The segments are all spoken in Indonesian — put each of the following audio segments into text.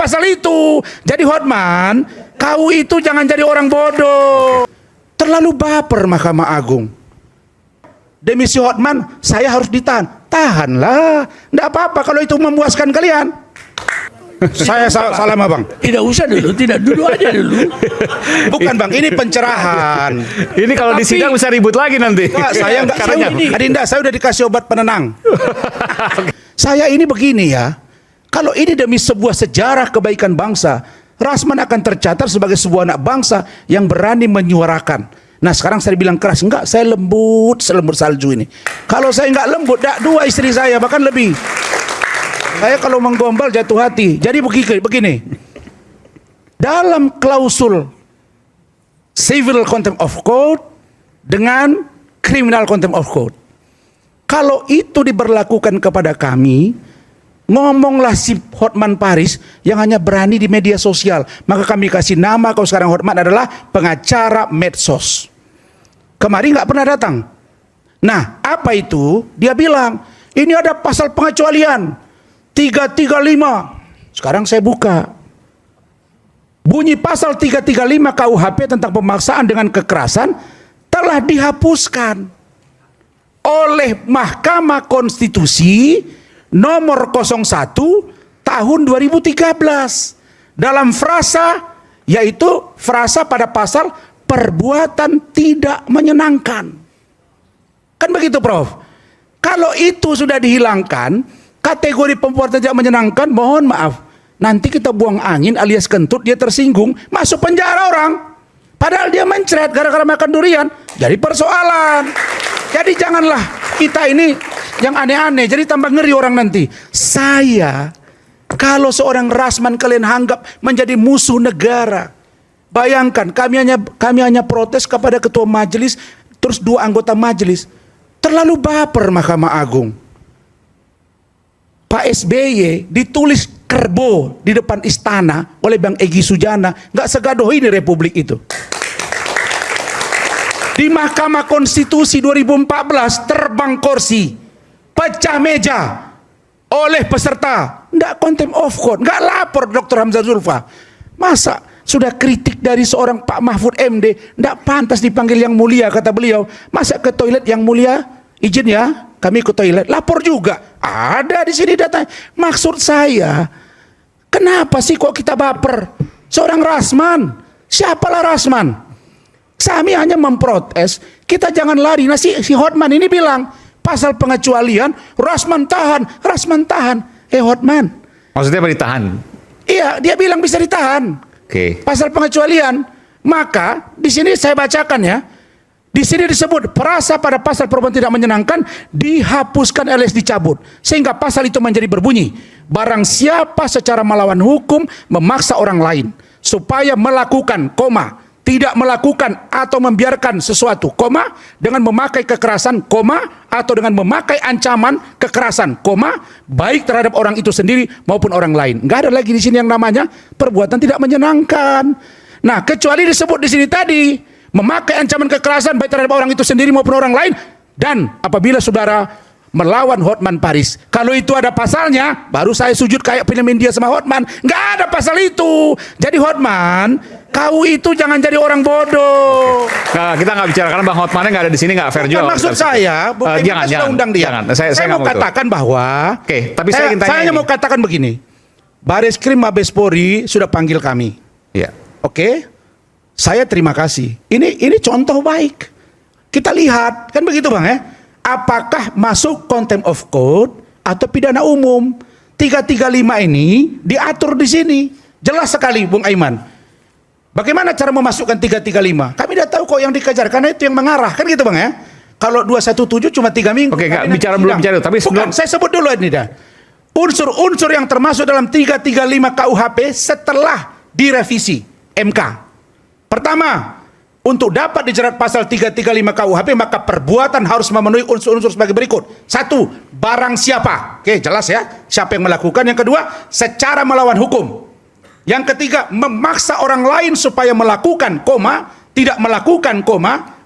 pasal itu. Jadi Hotman, kau itu jangan jadi orang bodoh. Terlalu baper Mahkamah Agung. Demi si Hotman, saya harus ditahan. Tahanlah, tidak apa-apa kalau itu memuaskan kalian. Saya salah Bang. Tidak usah dulu, tidak dulu aja dulu. Bukan Bang, ini pencerahan. Ini kalau di sidang bisa ribut lagi nanti. Enggak, saya enggak. Saya udah dikasih obat penenang. Saya ini begini ya. Kalau ini demi sebuah sejarah kebaikan bangsa, Rasman akan tercatat sebagai sebuah anak bangsa yang berani menyuarakan. Nah sekarang saya bilang keras, enggak, saya lembut, selembut salju ini. Kalau saya enggak lembut, dua istri saya bahkan lebih. Saya kalau menggombal jatuh hati. Jadi begini. Dalam klausul civil contempt of court dengan criminal contempt of court, kalau itu diberlakukan kepada kami, ngomonglah si Hotman Paris yang hanya berani di media sosial, maka kami kasih nama kau sekarang Hotman adalah pengacara medsos. Kemarin nggak pernah datang. Nah, apa itu? Dia bilang, ini ada pasal pengecualian 335. Sekarang saya buka. Bunyi pasal 335 KUHP tentang pemaksaan dengan kekerasan telah dihapuskan oleh Mahkamah Konstitusi nomor 01 tahun 2013 dalam frasa, yaitu frasa pada pasal perbuatan tidak menyenangkan. Kan begitu Prof? Kalau itu sudah dihilangkan kategori perbuatan tidak menyenangkan, mohon maaf, nanti kita buang angin alias kentut, dia tersinggung, masuk penjara orang. Padahal dia mencret gara-gara makan durian, jadi persoalan. Jadi janganlah kita ini yang aneh-aneh, jadi tambah ngeri orang nanti. Saya, kalau seorang Rasman kalian anggap menjadi musuh negara, bayangkan kami hanya protes kepada ketua majelis, terus 2 anggota majelis. Terlalu baper Mahkamah Agung. Pak SBY ditulis kerbo di depan istana oleh Bang Egy Sujana, nggak segaduh ini republik itu. Di Mahkamah Konstitusi 2014 terbang kursi, pecah meja oleh peserta, nggak contempt of court, nggak lapor Dr. Hamzah Zulfa. Masa sudah kritik dari seorang Pak Mahfud MD, nggak pantas dipanggil yang mulia, kata beliau. Masa ke toilet yang mulia, izin ya, kami ke toilet, lapor juga. Ada di sini datanya. Maksud saya, kenapa sih kok kita baper? Seorang Rasman, siapalah Rasman? Kami hanya memprotes, kita jangan lari. Nah si Hotman ini bilang, pasal pengecualian, Rasman tahan. Hotman. Maksudnya apa ditahan? Iya, dia bilang bisa ditahan. Oke. Pasal pengecualian, maka di sini saya bacakan ya. Di sini disebut perasa pada pasal perbuatan tidak menyenangkan dihapuskan alias dicabut, sehingga pasal itu menjadi berbunyi, barang siapa secara melawan hukum memaksa orang lain supaya melakukan, tidak melakukan atau membiarkan sesuatu, dengan memakai kekerasan, atau dengan memakai ancaman kekerasan, baik terhadap orang itu sendiri maupun orang lain. Nggak ada lagi di sini yang namanya perbuatan tidak menyenangkan. Nah, kecuali disebut di sini tadi, memakai ancaman kekerasan baik terhadap orang itu sendiri maupun orang lain, dan apabila saudara melawan Hotman Paris. Kalau itu ada pasalnya, baru saya sujud kayak film India sama Hotman. Nggak ada pasal itu. Jadi Hotman, kau itu jangan jadi orang bodoh. Nah, kita nggak bicara karena Bang Hotmannya nggak ada di sini, nggak fair juga. Maksud saya, jangan undang dia. Jangan. Saya mau katakan bahwa, tapi saya ingin tanya. Saya mau katakan begini, Bareskrim Mabes Polri sudah panggil kami. Iya. Oke. Saya terima kasih. Ini contoh baik. Kita lihat, kan begitu Bang ya? Apakah masuk contempt of court atau pidana umum? 335 ini diatur di sini. Jelas sekali Bung Aiman. Bagaimana cara memasukkan 335? Kami tidak tahu kok yang dikejar, karena itu yang mengarah, kan gitu Bang ya? Kalau 217 cuma 3 minggu. Oke, nggak bicara belum bicara, tapi sebelum saya sebut dulu ini dah. Unsur-unsur yang termasuk dalam 335 KUHP setelah direvisi MK. Pertama, untuk dapat dijerat pasal 335 KUHP, maka perbuatan harus memenuhi unsur-unsur sebagai berikut. 1, barang siapa. Oke, jelas ya, siapa yang melakukan. Yang kedua, secara melawan hukum. Yang ketiga, memaksa orang lain supaya melakukan, tidak melakukan,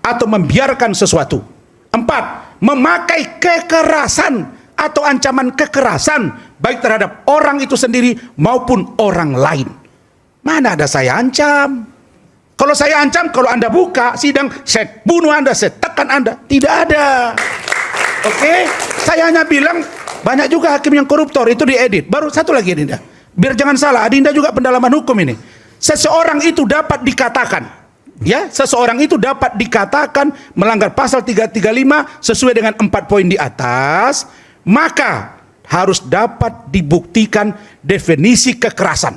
atau membiarkan sesuatu. 4, memakai kekerasan atau ancaman kekerasan baik terhadap orang itu sendiri maupun orang lain. Mana ada saya ancam? Kalau saya ancam, kalau Anda buka sidang, saya bunuh Anda, saya tekan Anda. Tidak ada. Oke? Saya hanya bilang, banyak juga hakim yang koruptor, itu diedit. Baru satu lagi, Adinda. Biar jangan salah, Adinda juga pendalaman hukum ini. Seseorang itu dapat dikatakan, ya, seseorang itu dapat dikatakan melanggar pasal 335 sesuai dengan 4 poin di atas, maka harus dapat dibuktikan definisi kekerasan.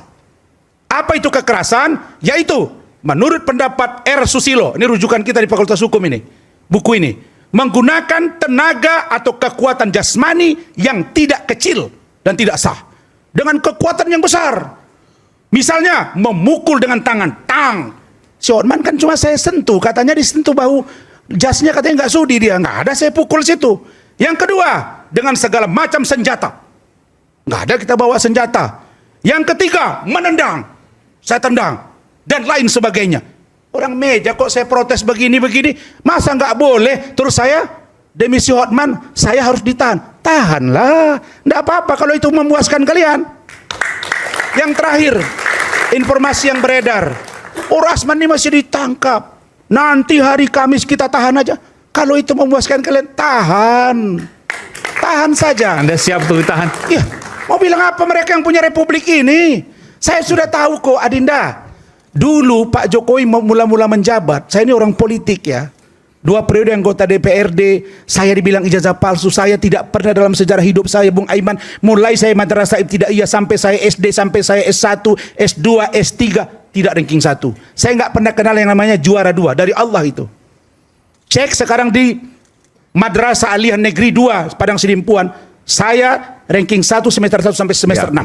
Apa itu kekerasan? Yaitu menurut pendapat R. Susilo, ini rujukan kita di Fakultas Hukum ini, buku ini, menggunakan tenaga atau kekuatan jasmani yang tidak kecil dan tidak sah dengan kekuatan yang besar. Misalnya memukul dengan tangan, tang. Si Hotman kan cuma saya sentuh, katanya disentuh bahu jasnya, katanya nggak sudi dia, nggak ada saya pukul situ. Yang kedua, dengan segala macam senjata, nggak ada kita bawa senjata. Yang ketiga, menendang, saya tendang dan lain sebagainya. Orang meja kok saya protes begini-begini, masa nggak boleh? Terus saya demi si Hotman saya harus ditahan. Tahanlah, nggak apa-apa kalau itu memuaskan kalian. Yang terakhir, informasi yang beredar, Rasman ini masih ditangkap. Nanti hari Kamis kita tahan aja. Kalau itu memuaskan kalian, tahan. Tahan saja. Anda siap untuk ditahan? Ya, mau bilang apa mereka yang punya republik ini? Saya sudah tahu kok, Adinda. Dulu Pak Jokowi mula-mula menjabat, saya ini orang politik ya. 2 periode anggota DPRD, saya dibilang ijazah palsu, saya tidak pernah dalam sejarah hidup saya, Bung Aiman, mulai saya madrasah ibtidaiyah sampai saya SD, sampai saya S1, S2, S3, tidak ranking 1. Saya nggak pernah kenal yang namanya juara 2, dari Allah itu. Cek sekarang di Madrasah Aliyah Negeri 2, Padang Sidimpuan, saya ranking 1 semester 1 sampai semester 6.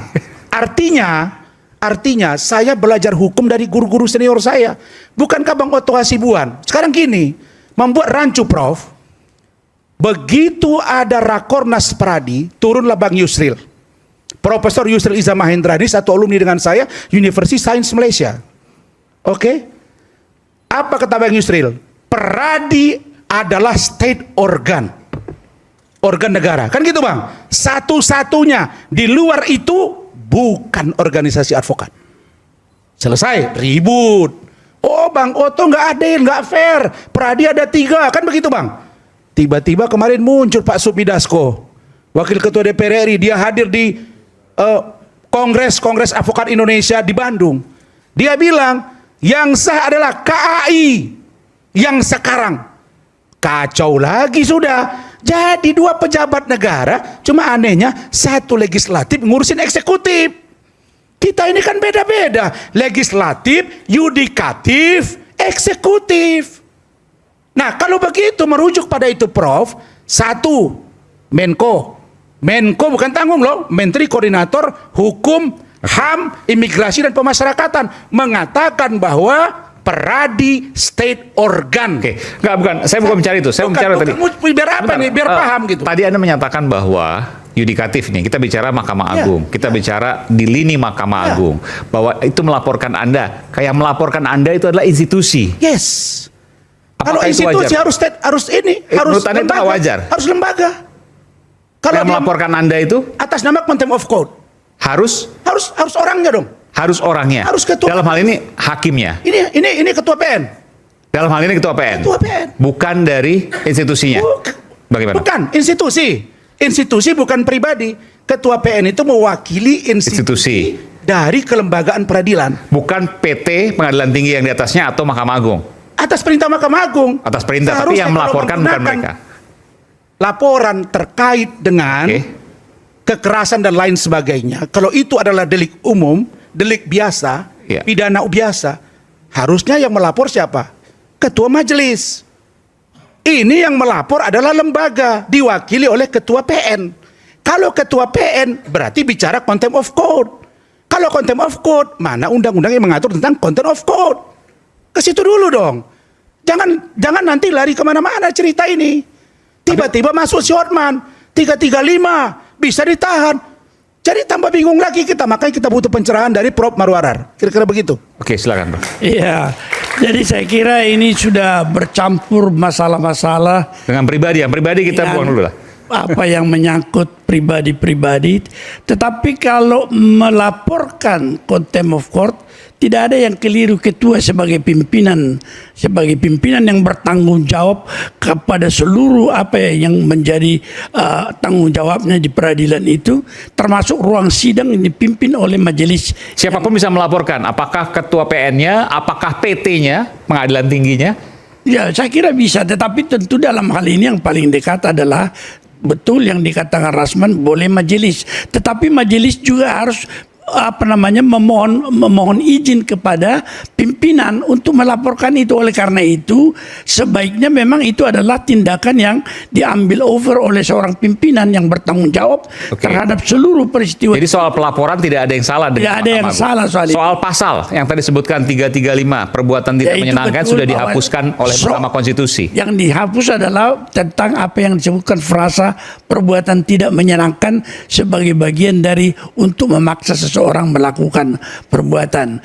Artinya saya belajar hukum dari guru-guru senior saya. Bukankah Bang Otto Hasibuan sekarang gini, membuat rancu, Prof. Begitu ada Rakornas Pradi, turunlah Bang Yusril. Profesor Yusril Iza Mahendra, ini satu alumni dengan saya, University Science Malaysia. Oke? Apa kata Bang Yusril? Pradi adalah state organ. Organ negara. Kan gitu, Bang? Satu-satunya. Di luar itu bukan organisasi advokat. Selesai, ribut. Oh Bang Otto nggak adil, nggak fair. Pradi ada 3, kan begitu Bang? Tiba-tiba kemarin muncul Pak Supidasko, Wakil Ketua DPR RI, dia hadir di Kongres Advokat Indonesia di Bandung. Dia bilang yang sah adalah KAI yang sekarang. Kacau lagi sudah. Jadi 2 pejabat negara, cuma anehnya satu legislatif ngurusin eksekutif. Kita ini kan beda-beda. Legislatif, yudikatif, eksekutif. Nah kalau begitu merujuk pada itu Prof. 1. Menko. Menko bukan tanggung loh. Menteri Koordinator Hukum, HAM, Imigrasi dan Pemasyarakatan. Mengatakan bahwa Pradi state organ. Oke, enggak, bukan. Saya bukan mencari itu. Saya bicara tadi. Biar apa nih? Biar paham gitu. Tadi Anda menyatakan bahwa yudikatif nih, kita bicara Mahkamah Agung, kita bicara di lini Mahkamah Agung, bahwa itu melaporkan Anda, kayak melaporkan Anda itu adalah institusi. Yes. Kalau institusi harus menurut Anda itu nggak wajar? Harus lembaga. Kalau yang melaporkan Anda itu atas nama contempt of court, harus orangnya dong. Harus orangnya. Harus ketua. Dalam hal ini hakimnya. Ini ketua PN. Dalam hal ini ketua PN. Ketua PN. Bukan dari institusinya. Bagaimana? Bukan institusi. Institusi bukan pribadi. Ketua PN itu mewakili institusi dari kelembagaan peradilan. Bukan PT Pengadilan Tinggi yang di atasnya atau Mahkamah Agung. Atas perintah Mahkamah Agung. Atas perintah, tapi yang melaporkan bukan mereka. Laporan terkait dengan kekerasan dan lain sebagainya. Kalau itu adalah delik umum, delik biasa, pidana biasa, harusnya yang melapor siapa? Ketua majelis. Ini yang melapor adalah lembaga, diwakili oleh ketua PN. Kalau ketua PN berarti bicara contempt of court. Kalau contempt of court, mana undang-undang yang mengatur tentang contempt of court? Ke situ dulu dong. Jangan nanti lari kemana-mana cerita ini. Tiba-tiba masuk si Hotman, 335, bisa ditahan. Jadi tambah bingung lagi kita, makanya kita butuh pencerahan dari Prof. Marwarar. Kira-kira begitu. Oke, silakan, Prof. Iya, jadi saya kira ini sudah bercampur masalah-masalah. Dengan pribadi, yang pribadi kita buang dulu lah. apa yang menyangkut pribadi-pribadi. Tetapi kalau melaporkan contempt of court, tidak ada yang keliru. Ketua sebagai pimpinan yang bertanggung jawab kepada seluruh apa yang menjadi tanggung jawabnya di peradilan itu, termasuk ruang sidang yang dipimpin oleh majelis. Siapapun bisa melaporkan, apakah ketua PN-nya, apakah PT-nya, pengadilan tingginya? Ya, saya kira bisa, tetapi tentu dalam hal ini yang paling dekat adalah betul yang dikatakan Rasman, boleh majelis, tetapi majelis juga harus memohon izin kepada pimpinan untuk melaporkan itu. Oleh karena itu sebaiknya memang itu adalah tindakan yang diambil over oleh seorang pimpinan yang bertanggung jawab terhadap seluruh peristiwa. Jadi soal pelaporan tidak ada yang salah dengan Tidak ada yang salah soal itu. Soal pasal yang tadi sebutkan 335 perbuatan tidak menyenangkan sudah dihapuskan oleh Mahkamah Konstitusi. Yang dihapus adalah tentang apa yang disebutkan frasa perbuatan tidak menyenangkan sebagai bagian dari untuk memaksa seorang melakukan perbuatan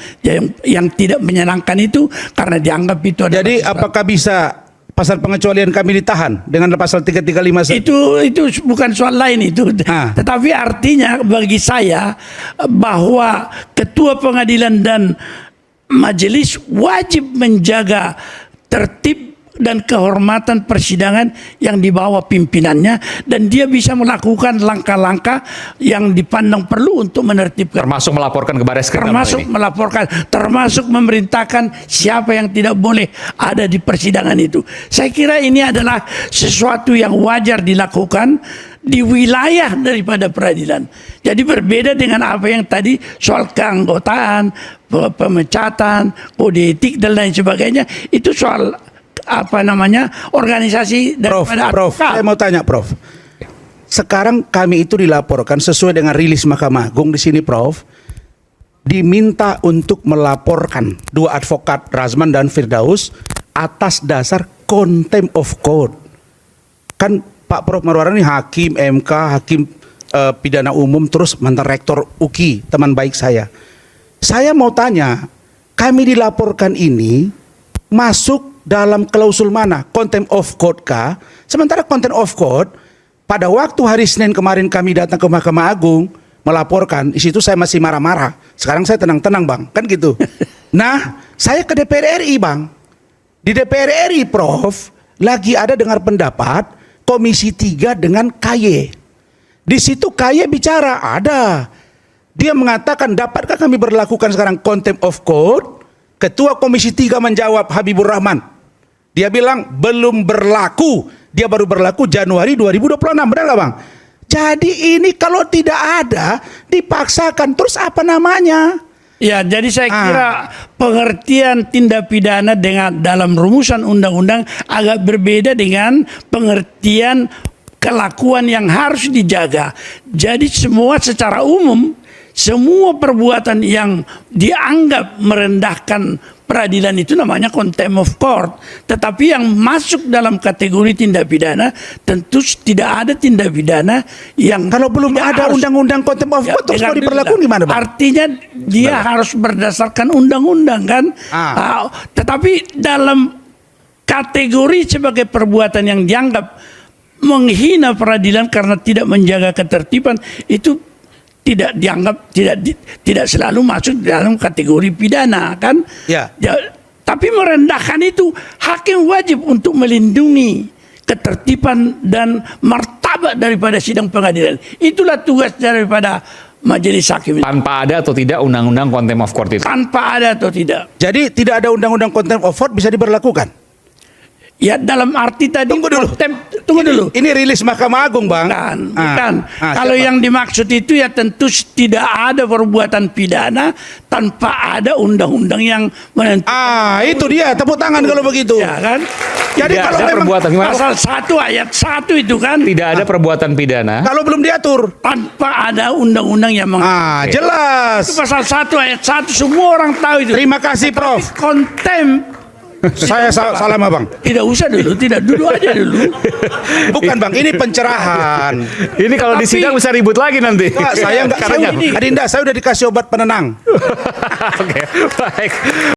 yang tidak menyenangkan itu karena dianggap itu adalah. Jadi apakah bisa pasal pengecualian kami ditahan dengan pasal 335? Itu bukan soal lain itu. Tetapi artinya bagi saya bahwa ketua pengadilan dan majelis wajib menjaga tertib dan kehormatan persidangan yang dibawa pimpinannya, dan dia bisa melakukan langkah-langkah yang dipandang perlu untuk menertibkan, termasuk melaporkan ke Bareskrim, termasuk memerintahkan siapa yang tidak boleh ada di persidangan itu. Saya kira ini adalah sesuatu yang wajar dilakukan di wilayah daripada peradilan. Jadi berbeda dengan apa yang tadi soal keanggotaan, pemecatan, kode etik dan lain sebagainya. Itu soal organisasi daripada Prof, saya mau tanya, Prof. Sekarang kami itu dilaporkan sesuai dengan rilis Mahkamah Agung di sini, Prof. Diminta untuk melaporkan dua advokat Razman dan Firdaus atas dasar contempt of court. Kan Pak Prof Marwarar ini hakim MK, hakim pidana umum, terus mantan rektor UKI, teman baik saya. Saya mau tanya, kami dilaporkan ini masuk dalam klausul mana? Contempt of court kah? Sementara contempt of court pada waktu hari Senin kemarin kami datang ke Mahkamah Agung melaporkan, di situ saya masih marah-marah. Sekarang saya tenang-tenang, Bang. Kan gitu. Nah, saya ke DPR RI, Bang. Di DPR RI, Prof, lagi ada dengar pendapat Komisi 3 dengan KY. Di situ KY bicara, ada. Dia mengatakan, dapatkah kami berlakukan sekarang contempt of court? Ketua Komisi 3 menjawab, Habibur Rahman. Dia bilang belum berlaku. Dia baru berlaku Januari 2026. Benar nggak, Bang? Jadi ini kalau tidak ada dipaksakan, terus apa namanya? Ya, jadi saya kira pengertian tindak pidana dengan dalam rumusan undang-undang agak berbeda dengan pengertian kelakuan yang harus dijaga. Jadi semua secara umum, semua perbuatan yang dianggap merendahkan peradilan itu namanya contempt of court. Tetapi yang masuk dalam kategori tindak pidana tentu tidak ada tindak pidana yang kalau belum ada undang-undang contempt of court terus mau diberlakukan gimana, Bang? Artinya dia harus berdasarkan undang-undang kan. Tetapi dalam kategori sebagai perbuatan yang dianggap menghina peradilan karena tidak menjaga ketertiban itu tidak dianggap tidak selalu masuk dalam kategori pidana kan. Ya, tapi merendahkan itu hakim wajib untuk melindungi ketertiban dan martabat daripada sidang pengadilan. Itulah tugas daripada majelis hakim. Tanpa ada atau tidak undang-undang contempt of court itu. Tanpa ada atau tidak. Jadi tidak ada undang-undang contempt of court bisa diberlakukan. Ya, dalam arti tadi tunggu dulu. Ini rilis Mahkamah Agung, Bang. Bukan. Kalau yang dimaksud itu ya tentu tidak ada perbuatan pidana tanpa ada undang-undang yang menentukan. Itu dia, tepuk tangan kalau begitu. Ya kan? Jadi kalau perbuatan pasal 1 ayat 1 itu kan tidak ada perbuatan pidana kalau belum diatur tanpa ada undang-undang yang jelas. Itu pasal 1 ayat 1 semua orang tahu itu. Terima kasih, Prof. Contempt. Saya salah, Bang. Tidak usah dulu, duduk aja dulu. Bukan, Bang, ini pencerahan. Ini kalau di sidang bisa ribut lagi nanti. Saya enggak, Adinda, saya udah dikasih obat penenang. Oke, baik.